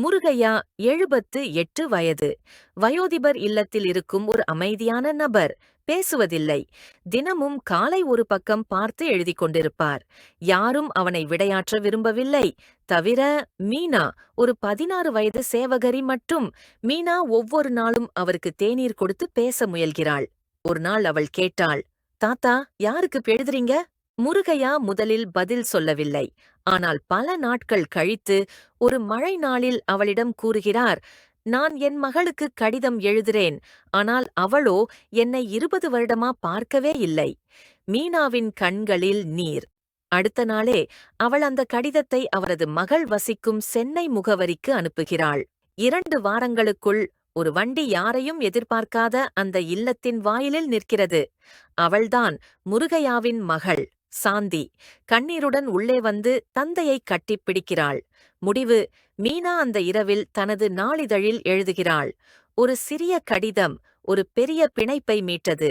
முருகையா 78 வயது. வயோதிபர் இல்லத்தில் இருக்கும் ஒரு அமைதியான நபர். பேசுவதில்லை. தினமும் காலை ஒரு பக்கம் பார்த்து எழுதிக் கொண்டிருப்பார். யாரும் அவனை விடையாற்ற விரும்பவில்லை. தவிர மீனா, ஒரு 16 வயது சேவகரி மட்டும். மீனா ஒவ்வொரு நாளும் அவருக்கு தேநீர் கொடுத்து பேச முயல்கிறாள். ஒரு நாள் அவள் கேட்டாள், தாத்தா, யாருக்கு எழுதுறீங்க? முருகையா முதலில் பதில் சொல்லவில்லை. ஆனால் பல நாட்கள் கழித்து ஒரு மழை நாளில் அவளிடம் கூறுகிறார், நான் என் மகளுக்கு கடிதம் எழுதுறேன். ஆனால் அவளோ என்னை 20 வருடமா பார்க்கவே இல்லை. மீனாவின் கண்களில் நீர். அடுத்த நாளே அவள் அந்த கடிதத்தை அவரது மகள் வசிக்கும் சென்னை முகவரிக்கு அனுப்புகிறாள். 2 வாரங்களுக்குள் ஒரு வண்டி யாரையும் எதிர்பார்க்காத அந்த இல்லத்தின் வாயிலில் நிற்கிறது. அவள்தான் முருகையாவின் மகள் சாந்தி. கண்ணீருடன் உள்ளே வந்து தந்தையை கட்டிப் பிடிக்கிறாள். முடிவு: மீனா அந்த இரவில் தனது நாளிதழில் எழுதுகிறாள், ஒரு சிறிய கடிதம் ஒரு பெரிய பிணைப்பை மீட்டது.